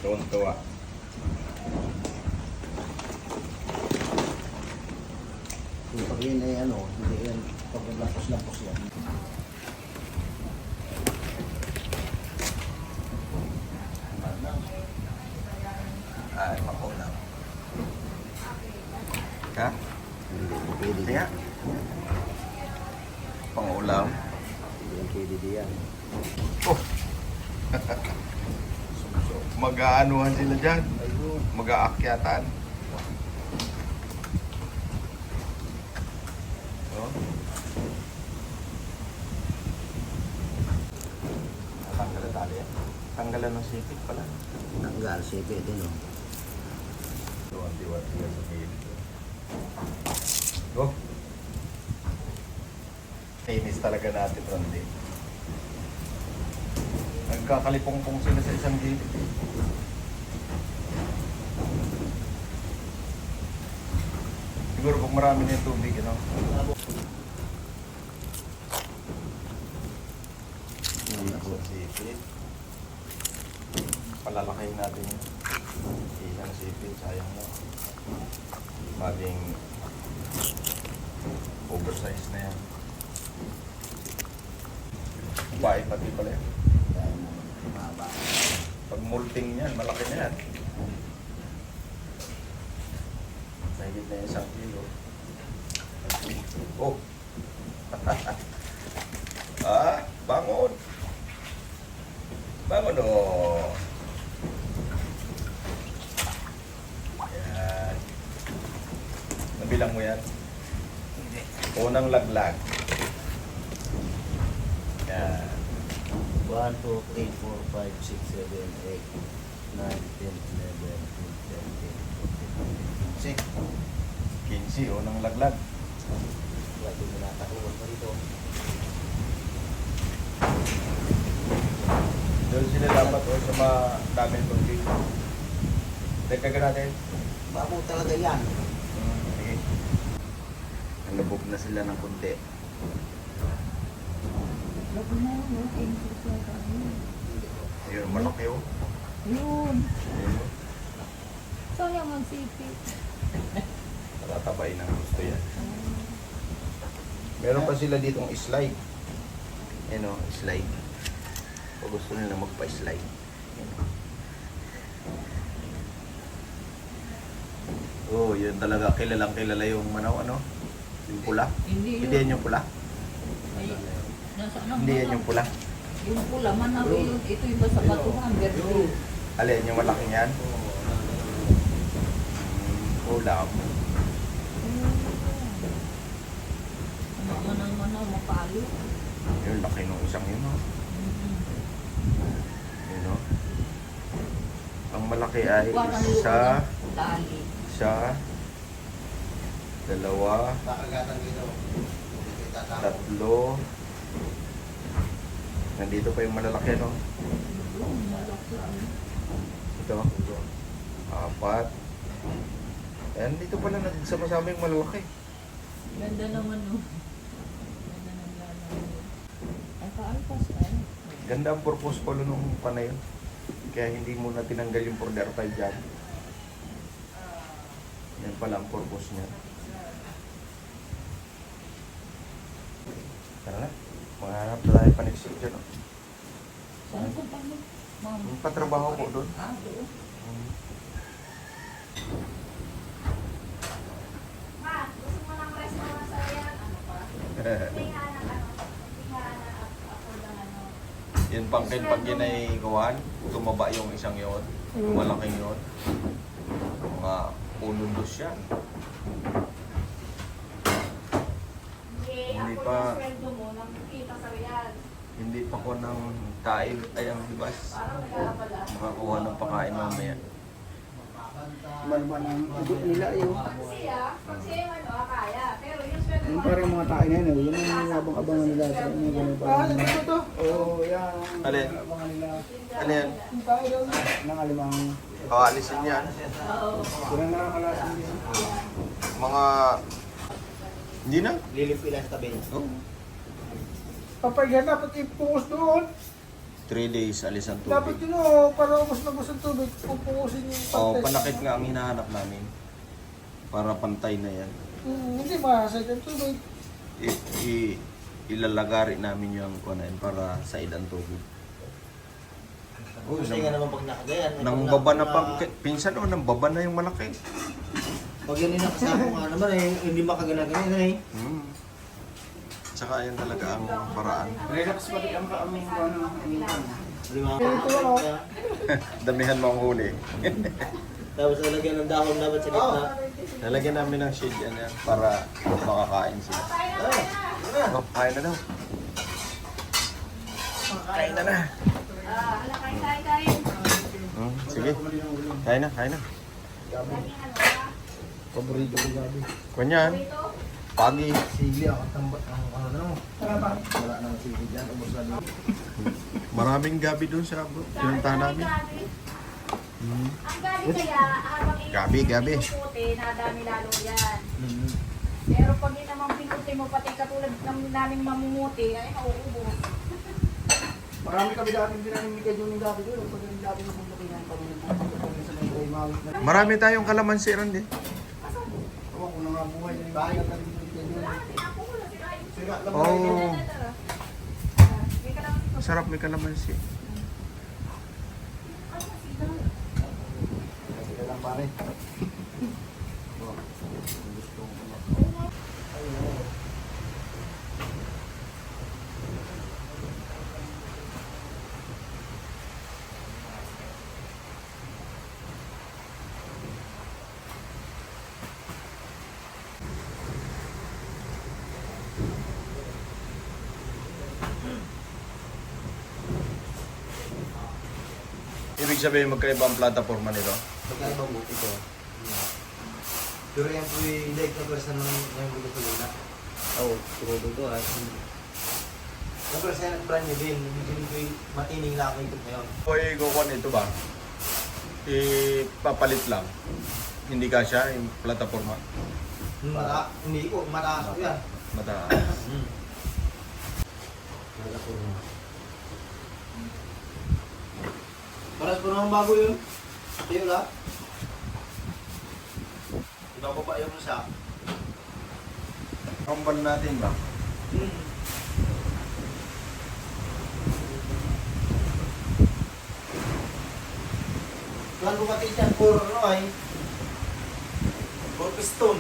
Tuwan-tuwa. Kung pag yan ay ano, hindi yan, pag lapos-lapos yan. Ay, makulang. Ka? Hindi pwede Kaya? Pangulam. Hindi yan pwede diyan. Oh! Mag-aanuhan sila dyan. Ayun. Mag-aakyatan. Oh. Tanggalan tali yan. Tanggalan ng sipit pala. Tanggal, sipi din oh. Diwat sila sa gilid. Go! Inis talaga natin, Randy. Nagkakalipong-pong sila sa isang gilid. Siguro pag marami na yung tubig, you know? Isang sipit. Palalakayin natin yun. Isang sipit, sayang mo. Maging oversize na yan. Bahay pati pala yan. Pag multing yan, malaki na yan. Mahigit na yung 1 kilo. Oh! Ah, bangon! Bangon o! Yan. Nabilang mo yan? Hindi. Unang laglag. Yan. 1, 2, 3, 4, 5, 6, 7, 8, 9, 10, 11, 12, 13, 14, 15, unang laglag. Wala din mo natakuhan pa rito. Doon sila dapat o sa mga daming tubig. Dagdagan natin. Babo talaga yan. Sige. Nalubog na sila ng kunti. Ayun, malaki o. Yun. Ayun. Sayang ang sipit. Tatabay ng gusto yan. Meron pa sila ditong slide. Ayun o, slide. Kung gusto nila magpa-slide. Ayun o. Oh, yun talaga kilalang kilala yung manaw, ano? Yung pula. Hindi Hindi yan yung pula. Ay, nasa ano? Hindi yan yung pula. Yung pula, manaw yun. Ito yung basta batuhan. Verde. Alin, yung malaking yan? Ulam. Manaw, mapalo. Yung laki nung isang yun, no? Yun, no? Ang malaki ay Parang isa, tali. dalawa, Kakagatan dito. tatlo. Nandito pa yung malalaki, no? Ito. 4. Ayan, dito pala nagsama-sama yung malalaki. Ganda naman, no? Ganda ng lalaman. Ay, kaalpas ay. Ganda ang purpose pala nung panay yun. Kaya hindi mo na tinanggal yung border tie dyan. Yan pala ang purpose niya. Tara na. Maghanap na tayo paniksik dyan. Oh. Saan ko pa mo? Ma'am. Yung patrabaho ko doon. Ah, doon. Ma, gusto mo ng restaurant sa yan? Ano pa? Tinga ng ano? Tinga ng ako ng ano? Yun pangkin pag yun ay gawan, tumaba yung isang yon, malaking yon. Mga punundos yan. Hindi Ako pa. yung sweldo mo, nakikita sa real. Hindi pa ko ng kain ay ang hibas. Parang nag-aabala. Makakuha ng pakain mamaya. Malman ang ibig nila yun. Pag siya yung ano, kaya. Pero yung sweldo Yung mo, parang mga tayo na yun, yun ang abang-abangan nila. Yung ganun parang... Oo, yan. Alin? Abangan nila. Ano yan? Nang alimang... Kaalisin yan. Oo. Yun ang nakakalasin din. Mga... Hindi na. Lilip ilan sa tabi. Oh. Papay ka dapat i-focus doon. 3 days, alis ang Dapat tubig. yun o, para ubos na ubos ang tubig, pupukusin yung O, pag-test. panakit nga ang hinahanap namin. Para pantay na yan. Hindi makasay ang tubig. Ilalagari namin yung kunain para sa ang tubig. Gusto nga naman pag nakagayan. Nang baba na pag, pinsan o, nang baba na yung malaki. Pag yan yung nakasama nga naman eh, hindi makagana-ganyan eh. Tsaka yan talaga ang paraan. Relax pati ang kaaming ano. Di ba? Damihan mo ang huli. Tapos nalagyan ng dahon dapat sa gitna. Lalagyan namin ng shade yan para makakain sila. Oh, kain na daw. Kain na na. Hala, kain. Sige. Kain na, kain na. Laging ano ba? Paborito ko gabi. Kunyan. Dito? Pagi. Sili ako tambat ang ano na mo. Wala nang sili dyan, ubos na dito. Maraming gabi doon sa pinuntahan namin. Gabi. Ang gabi kaya, habang Gabi. pinuputi, nadami lalo yan. Pero pag yun naman pinuti mo, pati katulad ng naming mamumuti, ay nauubos. Marami kami dating dinamimika yung gabi doon. Pag yung gabi na pumunta kayo ng pamilya sa may mawis na. Marami tayong kalamansi ron din. Ewan ko na nga buhay na yung bahay na kami dito. Sira lang ba? Oh, May ka naman ito. sarap may kalamansi. Sira lang pare. Ibig sabihin magkaiba ang plataforma nito. Magkaiba mo ito. Pero yan po yung leg na pwersa ng gusto ko na. Oo, turudo to ha. Yung pwersa ng brand new din. Yung po yung matining laki ito ngayon. Hoy, kukuha ito ba? Ipapalit lang. Hindi ka siya yung plataforma. Hindi ko, mataas ko yan. Mataas. Paras po naman bago yun. Iyo lang. Ibababa yung sa. Kambal natin ba? Tuan ko pati dyan, puro ano ay. Puro piston.